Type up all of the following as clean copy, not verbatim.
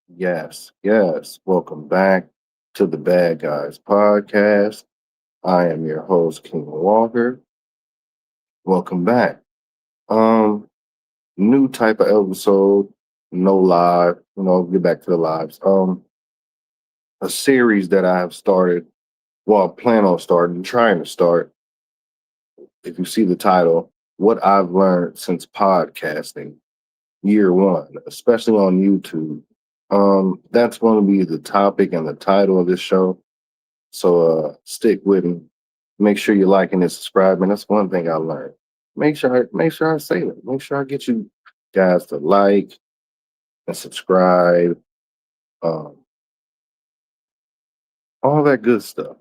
Yes, yes. Welcome back to the Bad Guys Podcast. I am your host, King Walker. Welcome back. Um, New type of episode, no live, get back to the lives. A series that I have started, well, plan on starting, trying to start. If you see the title, What I've Learned Since Podcasting, Year One, especially on YouTube. That's going to be the topic and the title of this show. So stick with me. Make sure you're liking and subscribing. That's one thing I learned. Make sure I say that. Make sure I get you guys to like and subscribe. Um, all that good stuff.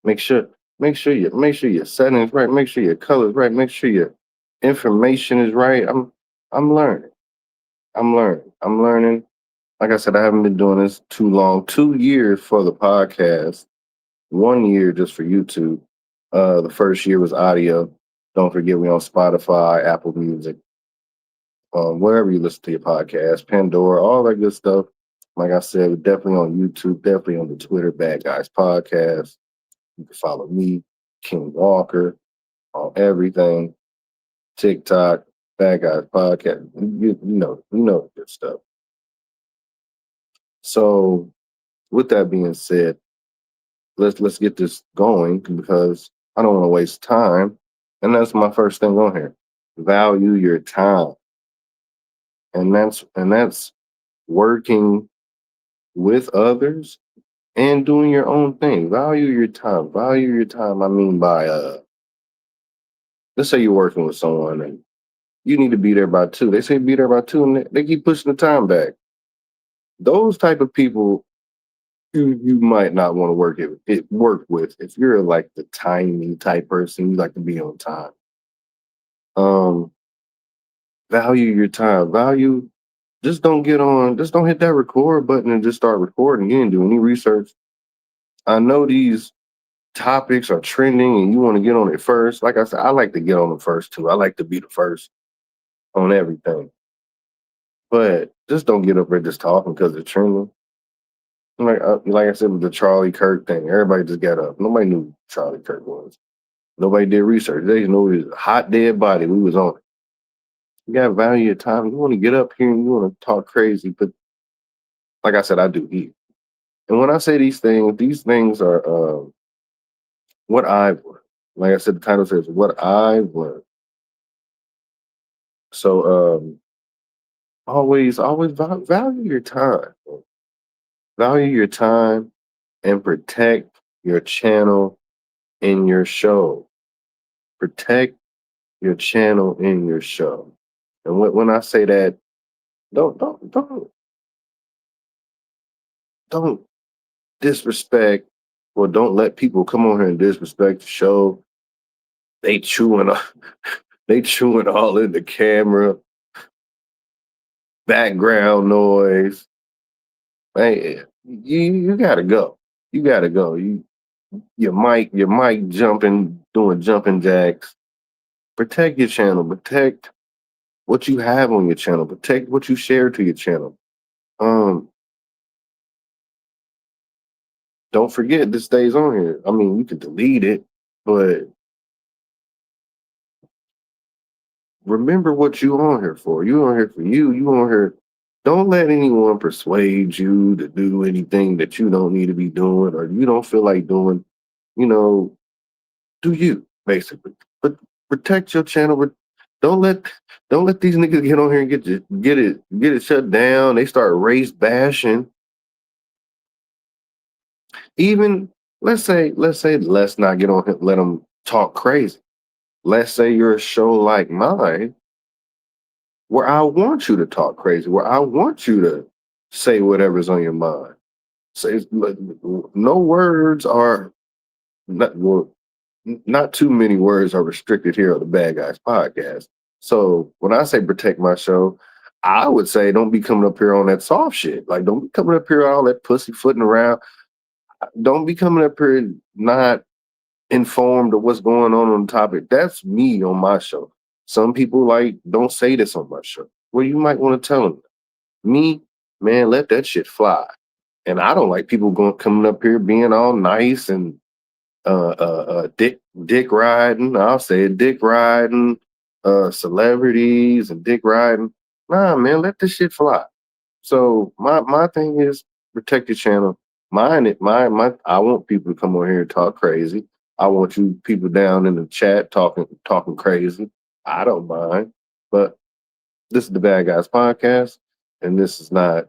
Make sure make sure your settings right. Make sure your colors right. Make sure your information is right. I'm learning. I'm learning. Like I said, I haven't been doing this too long. 2 years for the podcast. 1 year just for YouTube. The first year was audio. Don't forget we on Spotify, Apple Music, wherever you listen to your podcast, Pandora, all that good stuff. Like I said, we're definitely on YouTube, definitely on the Twitter, Bad Guys Podcast. You can follow me, King Walker, on everything. TikTok, Bad Guys Podcast. You know the good stuff. So with that being said, let's get this going because I don't want to waste time. And that's my first thing on here. Value your time. And that's working with others and doing your own thing. Value your time. Value your time. I mean by let's say you're working with someone and you need to be there by 2. They say be there by 2 and they keep pushing the time back. Those type of people you might not want to work with if you're like the timing type person, you like to be on time. Um, Value your time. Just don't hit that record button and just start recording. You didn't do any research. I know these topics are trending and you want to get on it first. Like I said, I like to get on it first too. I like to be the first on everything. But just don't get up there just talking because it's trending. Like I said with the Charlie Kirk thing, everybody just got up. Nobody knew who Charlie Kirk was. Nobody did research. They just knew he was a hot dead body. We was on it. You gotta value your time. You want to get up here and you want to talk crazy, but like I said, I do eat. And when I say these things are what I've learned. Like I said, the title says what I've learned. So always value your time. Value your time and protect your channel and your show. Protect your channel and your show. And when I say that, don't disrespect or don't let people come on here and disrespect the show. They chewing they chewing all in the camera, background noise. Hey, you gotta go. You gotta go. Your mic jumping, doing jumping jacks. Protect your channel. Protect what you have on your channel. Protect what you share to your channel. Um, don't forget this stays on here. I mean, you can delete it, but remember what you on here for. You on here for you. You on here. Don't let anyone persuade you to do anything that you don't need to be doing or you don't feel like doing. You know, do you basically. But protect your channel. But don't let don't let these niggas get on here and get it shut down. They start race bashing. Even let's not get on here, let them talk crazy. Let's say you're a show like mine where I want you to talk crazy, where I want you to say whatever's on your mind. Say no words are not well, not too many words are restricted here on the Bad Guys podcast. So when I say protect my show, I would say don't be coming up here on that soft shit. Like don't be coming up here all that pussyfooting around. Don't be coming up here not informed of what's going on the topic. That's me on my show. Some people like don't say this on my show. Well, you might want to tell them. Me, man, let that shit fly. And I don't like people coming up here being all nice and dick riding. I'll say it, dick riding, celebrities and dick riding. Nah, man, let this shit fly. So my thing is protect your channel. My I want people to come on here and talk crazy. I want you people down in the chat talking crazy. I don't mind. But this is the Bad Guys Podcast, and this is not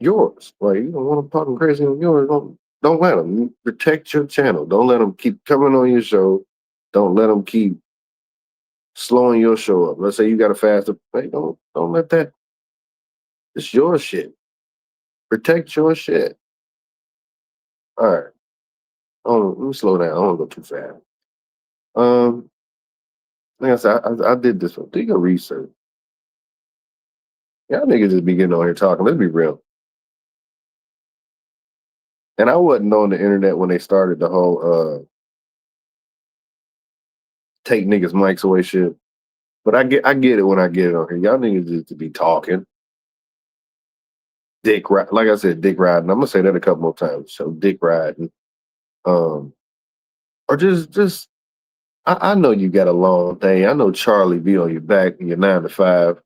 yours. Like, you don't want them talking crazy on yours. Don't let them. Protect your channel. Don't let them keep coming on your show. Don't let them keep slowing your show up. Let's say you got a faster. Hey, don't let that. It's your shit. Protect your shit. All right. Oh, let me slow down. I don't go too fast. Um, like I said, I did this one. Do your research. Y'all niggas just be getting on here talking. Let's be real. And I wasn't on the internet when they started the whole take niggas mics away shit. But I get it when I get it on here. Y'all niggas just to be talking. Like I said, dick riding. I'm gonna say that a couple more times. So dick riding. Or just I know you got a long thing. I know Charlie be on your back in your 9 to 5.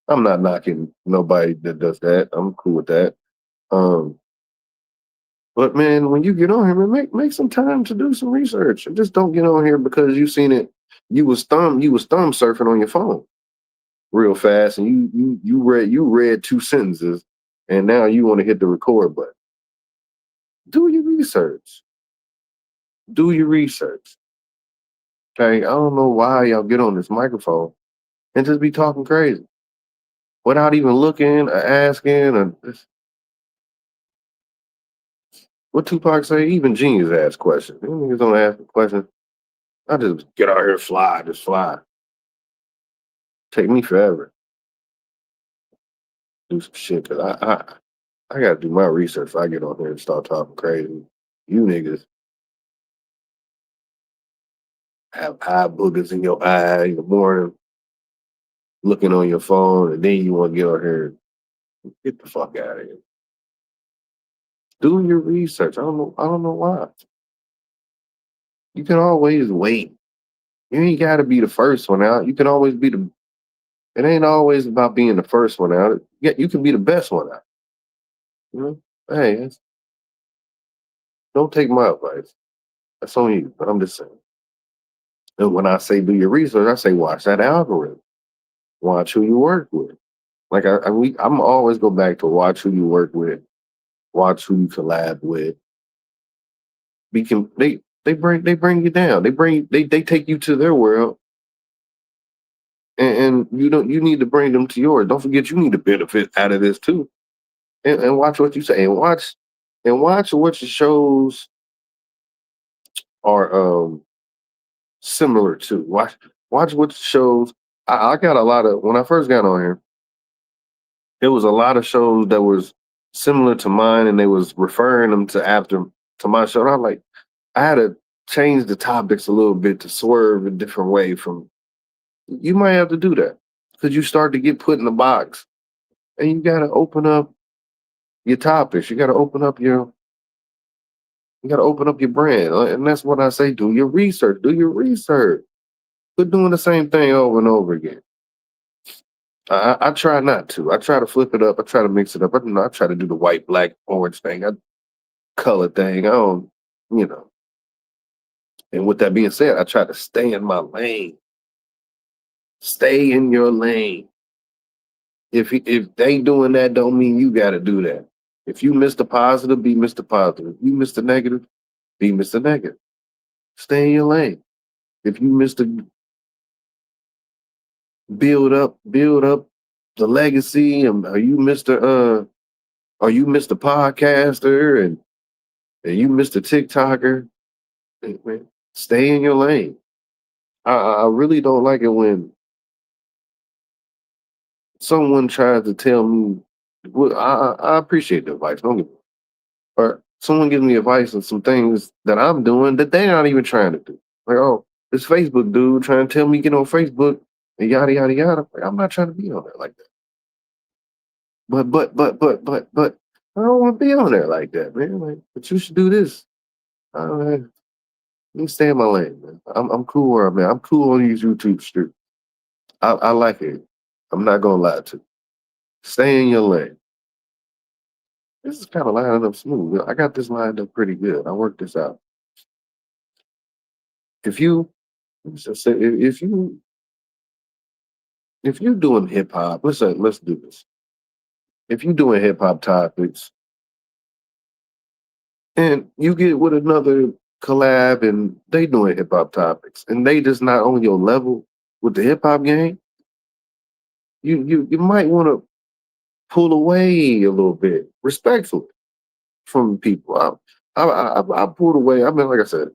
I'm not knocking nobody that does that. I'm cool with that. Um, but man, when you get on here, man, make some time to do some research. And just don't get on here because you seen it. You was thumb surfing on your phone real fast, and you read 2 sentences, and now you want to hit the record button. Do your research. Do your research. Okay, I don't know why y'all get on this microphone and just be talking crazy without even looking or asking or what Tupac say. Even genius ask questions. Them niggas don't ask questions. I just get out here and fly, just fly. Take me forever. Do some shit because I gotta do my research before I get on here and start talking crazy. You niggas have eye boogers in your eye in the morning, looking on your phone, and then you want to get on here and get the fuck out of here. Do your research. I don't know why. You can always wait. You ain't gotta be the first one out. You can always be the it ain't always about being the first one out. Yeah, you can be the best one out. You know? Hey, don't take my advice. That's on you. But I'm just saying. And when I say do your research, I say watch that algorithm. Watch who you work with. Like I'm always go back to watch who you work with, watch who you collab with. They bring you down. They take you to their world, and you need to bring them to yours. Don't forget you need to benefit out of this too, and watch what you say, and watch what your shows are similar to. Watch what shows. I got a lot of when I first got on here. There was a lot of shows that was similar to mine, and they was referring them to my show. And I'm like, I had to change the topics a little bit to swerve a different way from. You might have to do that because you start to get put in the box, and you got to open up your topics. You got to open up your brand, and that's what I say. Do your research. Do your research. Quit doing the same thing over and over again. I try not to. I try to flip it up. I try to mix it up. I try to do the white, black, orange thing. Color thing. I don't, you know. And with that being said, I try to stay in my lane. Stay in your lane. If they doing that, don't mean you got to do that. If you Mr. Positive, be Mr. Positive. If you Mr. Negative, be Mr. Negative. Stay in your lane. If you Mr. Build up the legacy, and are you Mr. Podcaster and you Mr. TikToker, man, stay in your lane. I really don't like it when someone tries to tell me. Well, I appreciate the advice. Don't get me. Or someone gives me advice on some things that I'm doing that they're not even trying to do. Like, oh, this Facebook dude trying to tell me get on Facebook and yada yada yada. Like, I'm not trying to be on there like that. but I don't want to be on there like that, man. Like, but you should do this. Let me stay in my lane, man. I'm cool where I'm at. I'm cool on these YouTube streets. I like it. I'm not gonna lie to you. Stay in your lane. This is kind of lining up smooth. I got this lined up pretty good. I worked this out. If you let's just say if you doing hip hop, let's do this. If you doing hip hop topics and you get with another collab and they doing hip hop topics and they just not on your level with the hip hop game, you might want to pull away a little bit, respectfully from people. I pulled away. I mean, like I said,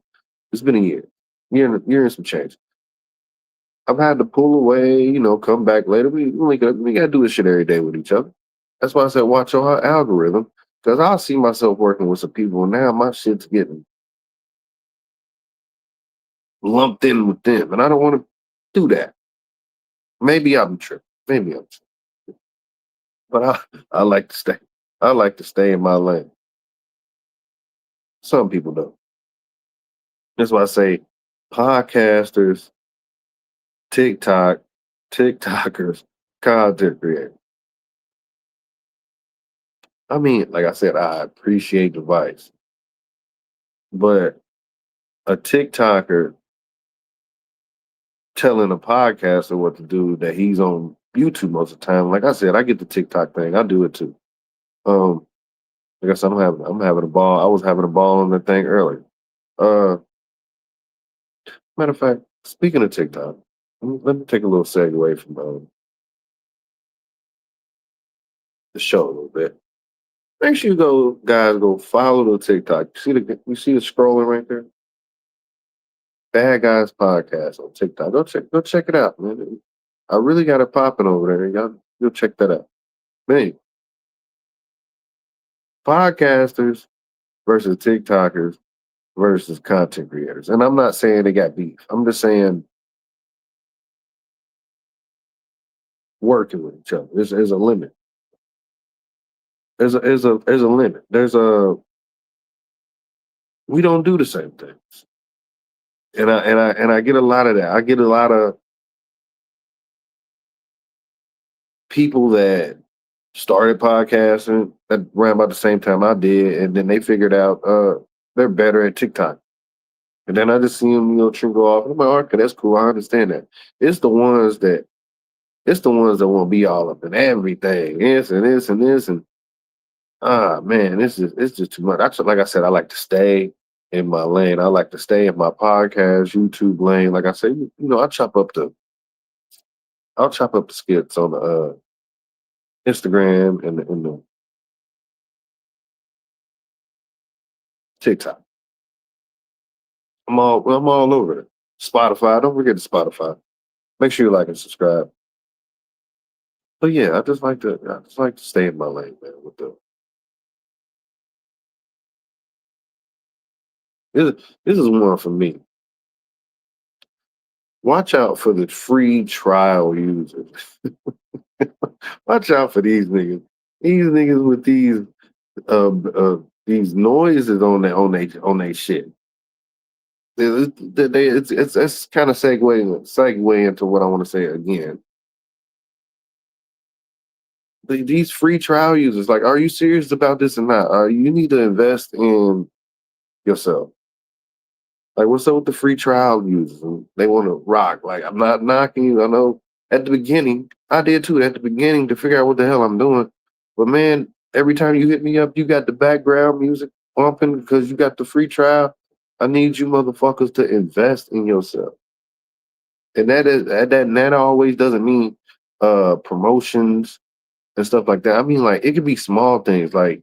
it's been a year and some change. I've had to pull away, come back later. We gotta do this shit every day with each other. That's why I said watch your algorithm, because I see myself working with some people and now my shit's getting lumped in with them, and I don't want to do that. Maybe I'm tripping. Maybe I'm tripping. But I like to stay. I like to stay in my lane. Some people don't. That's why I say podcasters, TikTok, TikTokers, content creators. I mean, like I said, I appreciate the advice, but a TikToker telling a podcaster what to do that he's on YouTube most of the time. Like I said, I get the TikTok thing. I do it too. Um, I guess I'm having a ball. I was having a ball on the thing earlier. Uh, Matter of fact, speaking of TikTok, let me take a little segue from the show a little bit. Make sure guys, go follow the TikTok. You see the scrolling right there? Bad Guys Podcast on TikTok. Go check it out, man. I really got it popping over there. Y'all go check that out. Man, podcasters versus TikTokers versus content creators. And I'm not saying they got beef. I'm just saying working with each other. There's a limit. There's a limit. We don't do the same things. And I get a lot of that. I get a lot of people that started podcasting at around about the same time I did, and then they figured out they're better at TikTok. And then I just see them, trickle off. And I'm like, okay, that's cool. I understand that. It's the ones that it's the ones that want to be all up in everything, this and this and this, and man, it's just too much. Like I said, I like to stay in my lane. I like to stay in my podcast, YouTube lane. Like I said, I'll chop up the skits on the Instagram and the TikTok. I'm all over it. Spotify. Don't forget the Spotify. Make sure you like and subscribe. But yeah, I just like to stay in my lane, man. This is one for me. Watch out for the free trial users. Watch out for these niggas. These niggas with these noises on they shit. It's kind of segue into what I want to say again. These free trial users, like, are you serious about this or not? You need to invest in yourself. Like, what's up with the free trial users? And they want to rock. Like, I'm not knocking you. I know at the beginning, I did too. At the beginning, to figure out what the hell I'm doing. But man, every time you hit me up, you got the background music bumping because you got the free trial. I need you motherfuckers to invest in yourself. And that always doesn't mean promotions and stuff like that. I mean, like, it could be small things like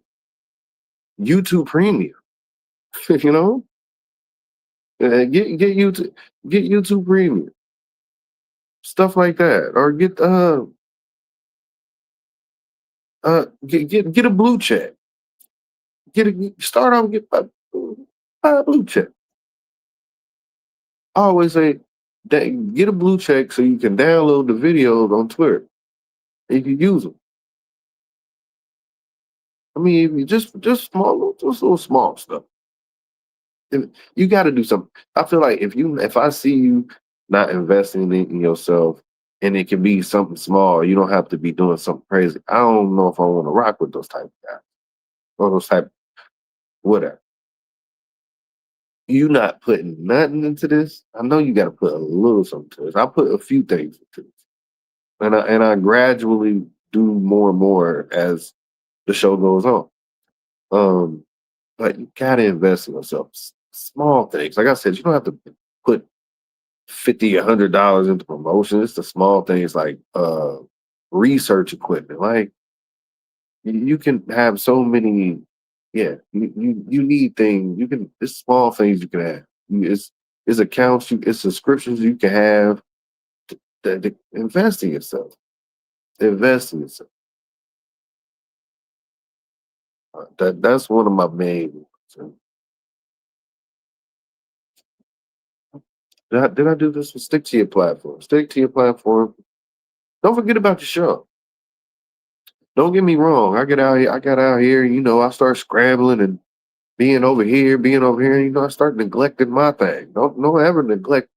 YouTube Premium, you know? Get YouTube Premium, stuff like that, or get a blue check. Start off buy a blue check. I always say that get a blue check so you can download the videos on Twitter. You can use them. I mean, just small, just little small stuff. You got to do something. I feel like if I see you not investing in yourself, and it can be something small, you don't have to be doing something crazy. I don't know if I want to rock with those type of guys or those type whatever. You not putting nothing into this. I know you got to put a little something to this. I put a few things into this, and I gradually do more and more as the show goes on. Um, but you gotta invest in yourself. Small things, like I said, you don't have to put 50, $100 into promotion. It's the small things like research equipment. Like you can have so many. Yeah, you need things. You can. It's small things you can have. It's accounts. It's subscriptions you can have. That invest in yourself. Invest in yourself. That's one of my main ones. Did I do this? Stick to your platform. Stick to your platform. Don't forget about your show. Don't get me wrong. I got out here, I start scrambling and being over here, I start neglecting my thing. Don't ever neglect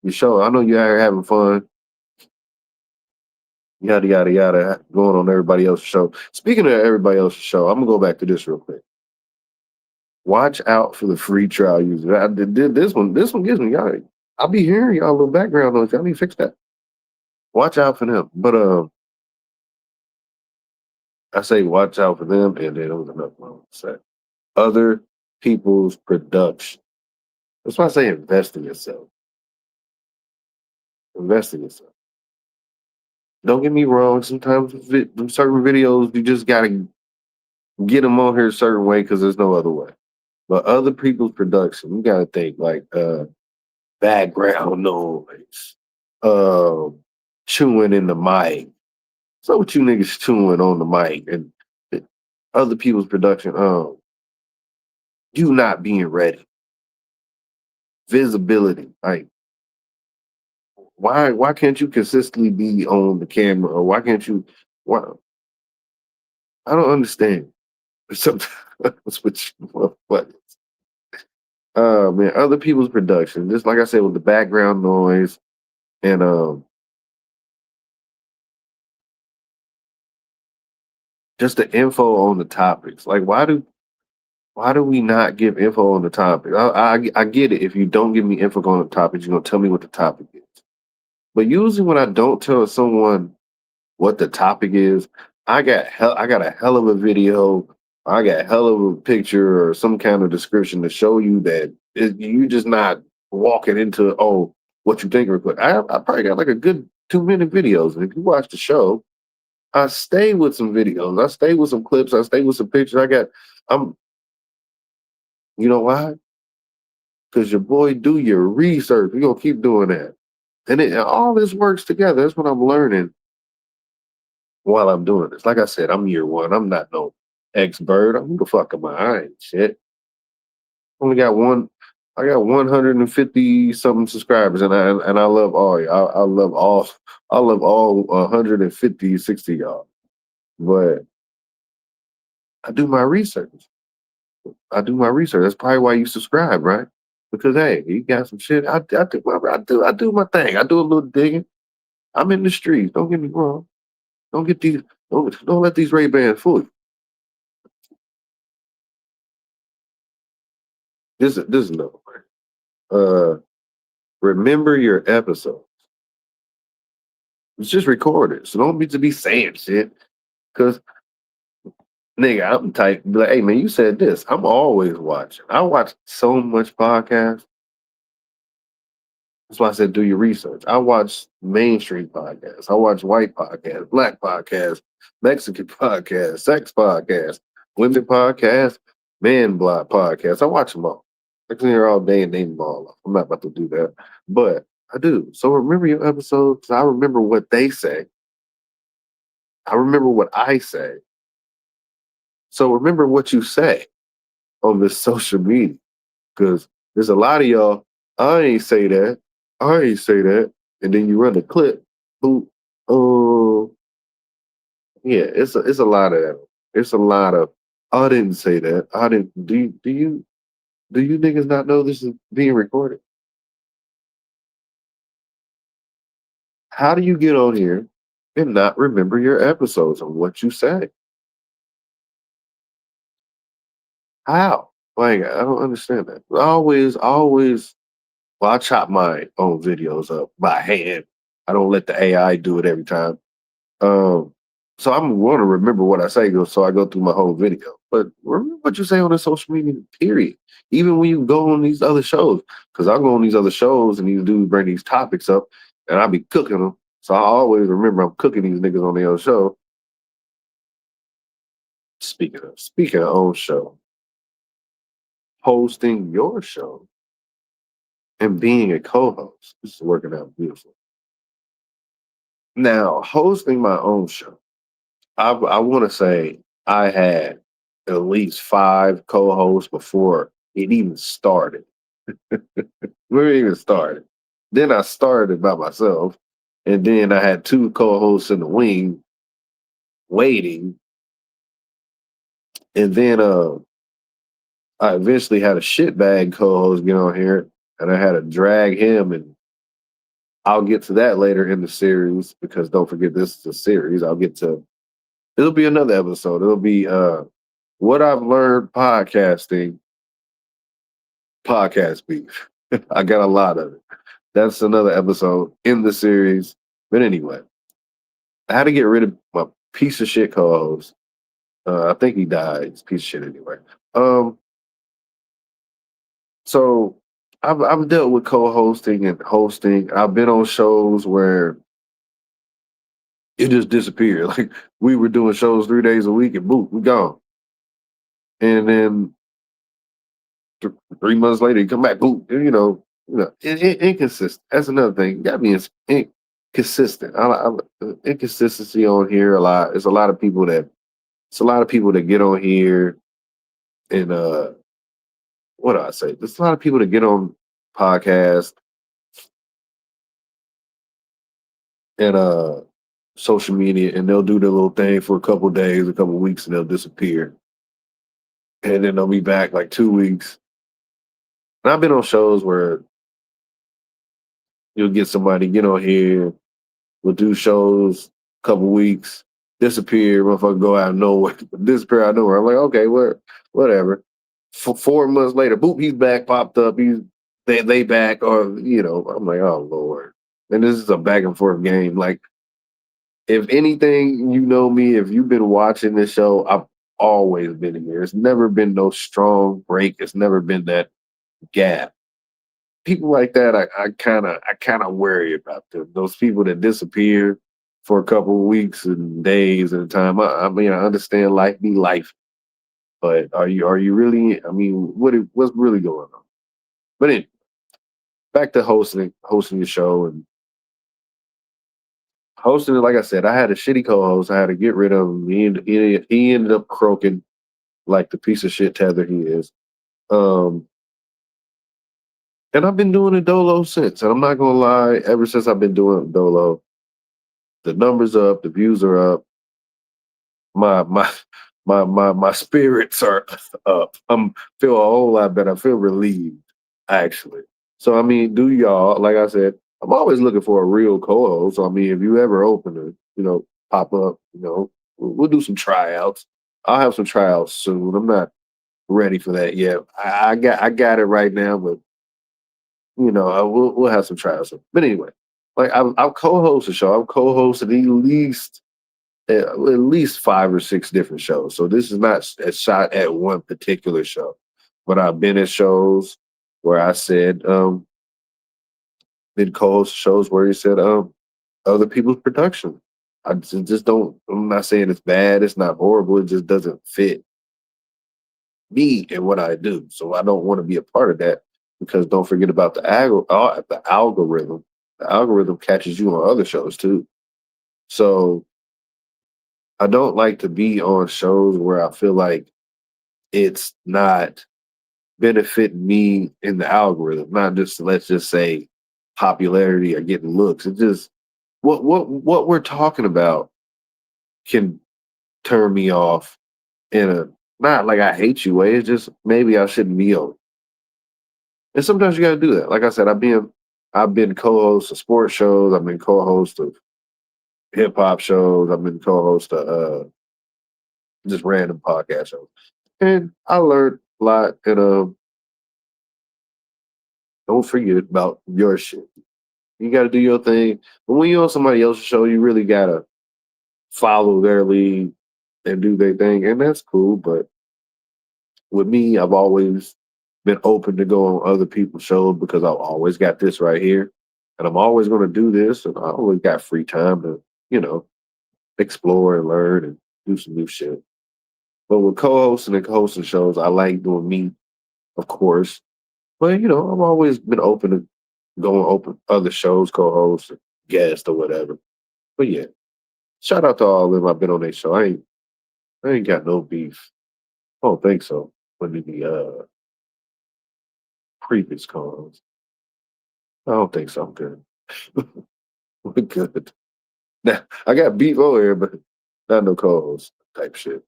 your show. I know you're out here having fun, yada yada yada, going on everybody else's show. Speaking of everybody else's show, I'm gonna go back to this real quick. Watch out for the free trial users. I did this one. This one gives me y'all. I'll be hearing y'all a little background noise. Y'all need to fix that. Watch out for them. But I say watch out for them, and they don't enough wrong to say. Other people's production. That's why I say invest in yourself. Invest in yourself. Don't get me wrong. Sometimes certain videos you just gotta get them on here a certain way because there's no other way. But other people's production, you gotta think like background noise, uh, chewing in the mic. So what you niggas chewing on the mic and uh, other people's production. You not being ready. Visibility, like why can't you consistently be on the camera or why can't you why I don't understand. Sometimes with what man, other people's production, just like I said with the background noise and just the info on the topics. Like why do we not give info on the topic? I get it. If you don't give me info on the topic, you're gonna tell me what the topic is. But usually when I don't tell someone what the topic is, I got a hell of a video, I got hell of a picture or some kind of description to show you that you're just not walking into what you think real quick. I probably got like a good 2 minute videos. And if you watch the show, I stay with some videos, I stay with some clips, I stay with some pictures. I'm you know why? Because your boy do your research. We gonna keep doing that. And all this works together. That's what I'm learning while I'm doing this. Like I said, I'm year one. I'm not no expert. Who the fuck am I? I ain't shit. Only got one. I got 150 something subscribers, and I love all y'all. I love all 150, 60 y'all. But I do my research. I do my research. That's probably why you subscribe, right? Because hey, you got some shit. I do my thing. I do a little digging. I'm in the streets. Don't get me wrong. Don't get these. Don't let these Ray-Bans fool you. This is another one. Remember your episode. It's just recorded, so don't need to be saying shit. Cause nigga, I'm type be like, hey man, you said this. I'm always watching. I watch so much podcast. That's why I said do your research. I watch mainstream podcasts. I watch white podcasts, black podcasts, Mexican podcasts, sex podcasts, women podcasts, man blog podcasts. I watch them all. I can hear all day and name them all. I'm not about to do that, but I do. So remember your episodes. I remember what they say. I remember what I say. So remember what you say on this social media, because there's a lot of y'all. I ain't say that. I ain't say that. And then you run the clip. Who? Oh, Yeah, it's a lot of that. It's a lot of. I didn't say that. I didn't. Do you niggas not know this is being recorded? How do you get on here and not remember your episodes and what you say? How? Like I don't understand that. Always. Well, I chop my own videos up by hand. I don't let the AI do it every time. Um, so I'm want to remember what I say, so I go through my whole video. But remember what you say on the social media, period. Even when you go on these other shows, because I go on these other shows and these dudes bring these topics up, and I be cooking them. So I always remember I'm cooking these niggas on the other show. Speaking of own show, hosting your show and being a co-host, this is working out beautiful. Now, hosting my own show. I want to say I had at least five co-hosts before it even started. Before it even started. Then I started by myself, and then I had two co-hosts in the wing waiting, and then I eventually had a shitbag co-host get on here, and I had to drag him, and I'll get to that later in the series because don't forget this is a series. It'll be another episode. It'll be what I've learned podcast beef. I got a lot of it. That's another episode in the series. But anyway, I had to get rid of my piece of shit co-host. I think he died. He's a piece of shit anyway. Um, so I've dealt with co-hosting and hosting. I've been on shows where it just disappeared. Like we were doing shows 3 days a week and boom, we gone. And then 3 months later, you come back, boom, inconsistent. That's another thing. You gotta be consistent. Inconsistency on here a lot. It's a lot of people that get on here and what do I say? There's a lot of people that get on podcasts and social media and they'll do their little thing for a couple of days, a couple of weeks, and they'll disappear. And then they'll be back like 2 weeks. And I've been on shows where you'll get somebody get on here, we'll do shows, couple weeks, disappear, motherfucker go out of nowhere, disappear out of nowhere. I'm like, okay, whatever. 4 months later, boop, he's back, popped up. They back, or I'm like, oh Lord. And this is a back and forth game. Like, if anything, you know me, if you've been watching this show, I've always been here. It's never been no strong break. It's never been that gap. People like that, I kind of worry about them. Those people that disappear for a couple of weeks and days at a time. I mean, I understand life be life, but are you really? I mean, what's really going on? But anyway, back to hosting the show and hosting it. Like I said, I had a shitty co-host. I had to get rid of him. He ended up croaking like the piece of shit tether he is. Um, and I've been doing it dolo since. And I'm not gonna lie, ever since I've been doing it dolo, the numbers up, the views are up. My spirits are up. I'm feel a whole lot better. I feel relieved, actually. So I mean, do y'all, like I said, I'm always looking for a real co-host. So I mean, if you ever open it, pop up, we'll do some tryouts. I'll have some tryouts soon. I'm not ready for that yet. I got it right now, but we'll have some tryouts. But anyway, like I've co-hosted a show. I've co-hosted at least five or six different shows. So this is not a shot at one particular show, but I've been at shows where I said, been co-host shows where he said, other people's production. I just don't. I'm not saying it's bad. It's not horrible. It just doesn't fit me and what I do. So I don't want to be a part of that because don't forget about the algorithm. The algorithm catches you on other shows too. So I don't like to be on shows where I feel like it's not benefiting me in the algorithm, not just let's just say popularity or getting looks. It just what we're talking about can turn me off in a not like I hate you way. It's just maybe I shouldn't be on. And sometimes you got to do that. Like I said, I've been co-host of sports shows. I've been co-host of hip hop shows. I've been co-host of just random podcast shows, and I learned a lot. And don't forget about your shit. You got to do your thing. But when you're on somebody else's show, you really gotta follow their lead and do their thing, and that's cool. But with me, I've always been open to go on other people's shows because I've always got this right here, and I'm always going to do this, and I always got free time to, you know, explore and learn and do some new shit. But with co-hosting and hosting shows, I like doing me, of course. But I've always been open to going open other shows, co-host, guest, or whatever. But yeah, shout out to all of them. I've been on their show. I ain't got no beef. I don't think so. When the previous co-host, I don't think so. I'm good. We're good. Now I got beef over here, but not no co-host type shit.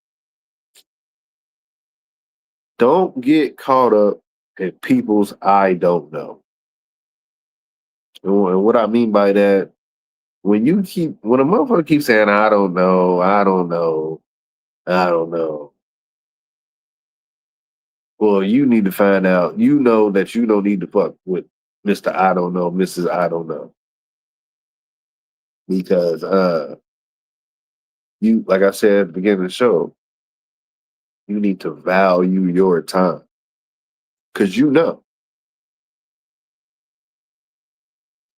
Don't get caught up in people's I don't know. And what I mean by that, when a motherfucker keeps saying I don't know, I don't know, I don't know. Well, you need to find out. You know that you don't need to fuck with Mr. I don't know, Mrs. I don't know. Because you like I said at the beginning of the show, you need to value your time. Cause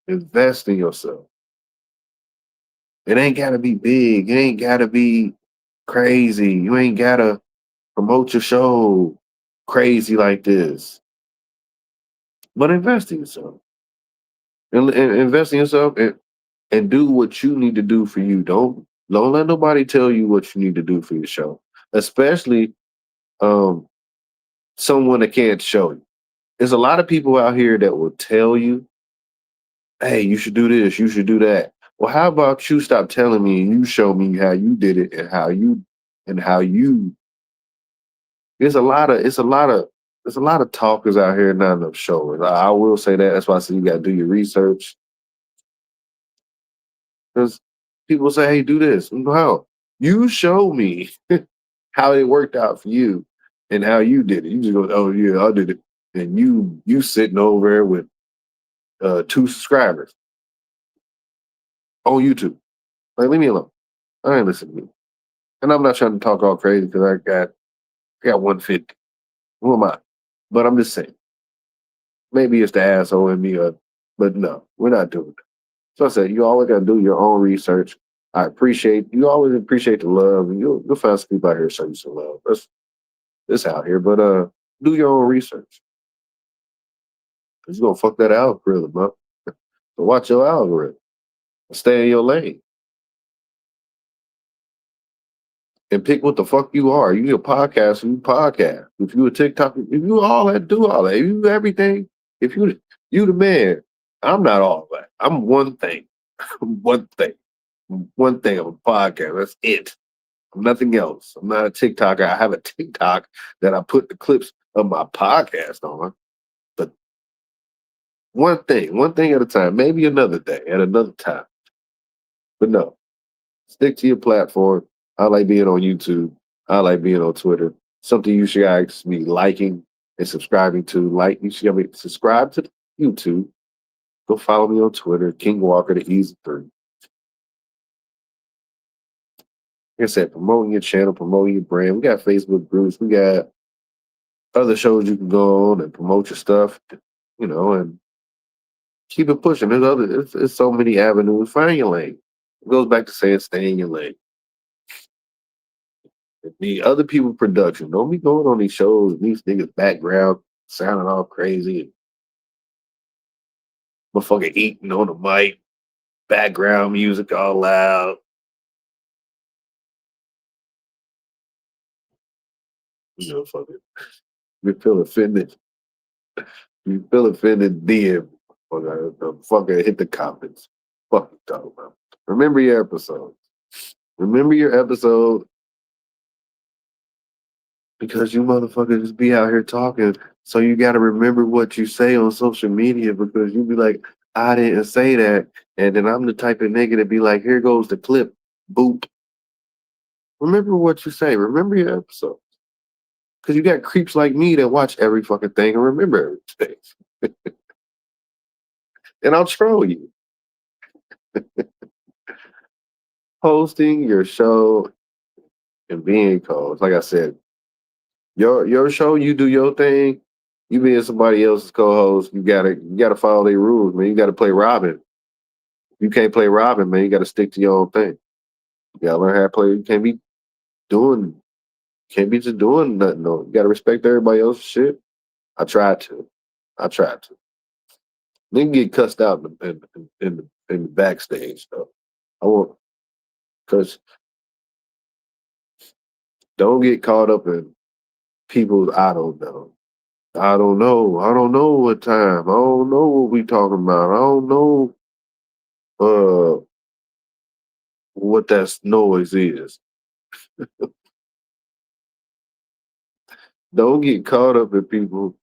invest in yourself. It ain't gotta be big. It ain't gotta be crazy. You ain't gotta promote your show crazy like this. But invest in yourself. And invest in yourself and do what you need to do for you. Don't let nobody tell you what you need to do for your show. Especially um someone that can't show you. There's a lot of people out here that will tell you, hey, you should do this, you should do that. Well, how about you stop telling me and you show me how you did it and how you there's a lot of talkers out here, not enough showers. I will say that. That's why I say you gotta do your research. Because people say, hey, do this. How? You show me how it worked out for you and how you did it. You just go, oh yeah, I did it. And you sitting over there with 2 subscribers on YouTube. Like, leave me alone. I ain't listening to you. And I'm not trying to talk all crazy because I got 150. Who am I? But I'm just saying, maybe it's the asshole in me, but no, we're not doing it. So I said, you always got to do your own research. You always appreciate the love, and you'll find some people out here show you some love. That's out here, but do your own research. Cause you're gonna fuck that algorithm up. So watch your algorithm. Stay in your lane and pick what the fuck you are. You a podcast, you podcast. If you a TikTok, if you all that, do all that. If you everything, if you the man, I'm not all that. I'm one thing. One thing. One thing. I'm a podcast. That's it. I'm nothing else. I'm not a TikToker. I have a TikTok that I put the clips of my podcast on. But one thing at a time. Maybe another day at another time. But no, stick to your platform. I like being on YouTube. I like being on Twitter. Something you should guys be liking and subscribing to. Like, you should be subscribe to YouTube. Go follow me on Twitter, King Walker, the Easy 3. Like I said, promoting your channel, promoting your brand. We got Facebook groups. We got other shows you can go on and promote your stuff, and keep it pushing. It's so many avenues. Find your lane. It goes back to saying stay in your lane. The other people production. Don't be going on these shows, these niggas background sounding all crazy and motherfucker eating on the mic, background music all loud. Fucking you feel offended. You feel offended, DM. Fucking hit the comments. Fuck you talking about. Remember your episode. Remember your episode because you motherfuckers just be out here talking. So you got to remember what you say on social media because you be like, I didn't say that. And then I'm the type of nigga to be like, here goes the clip. Boop. Remember what you say. Remember your episode. Because you got creeps like me that watch every fucking thing and remember everything. And I'll troll you. Hosting your show and being co-host. Like I said, your show, you do your thing. You being somebody else's co-host, you gotta follow their rules, man. You gotta play Robin. You can't play Robin, man. You gotta stick to your own thing. You gotta learn how to play. You doing can't be just doing nothing. No, you gotta respect everybody else's shit. I tried to. I tried to. Then get cussed out in the backstage though. I won't because don't get caught up in people's I don't know. I don't know. I don't know what time. I don't know what we talking about. I don't know uh what that noise is. Don't get caught up in people.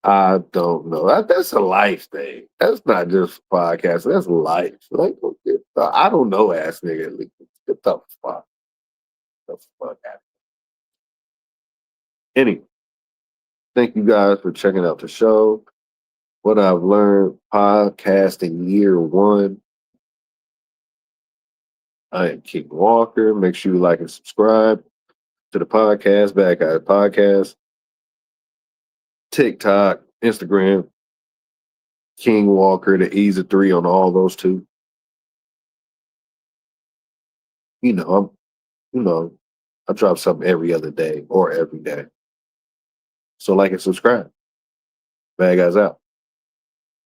I don't know. That's a life thing. That's not just podcast. That's life. Like I don't know, ass nigga. Get the fuck, the fuck out. Anyway, thank you guys for checking out the show. What I've learned podcasting year one. I am King Walker. Make sure you like and subscribe to the podcast, Bad Guys Podcast, TikTok, Instagram, King Walker, the E's of three on all those two. You know, you know, I drop something every other day or every day. So like and subscribe. Bad Guys out.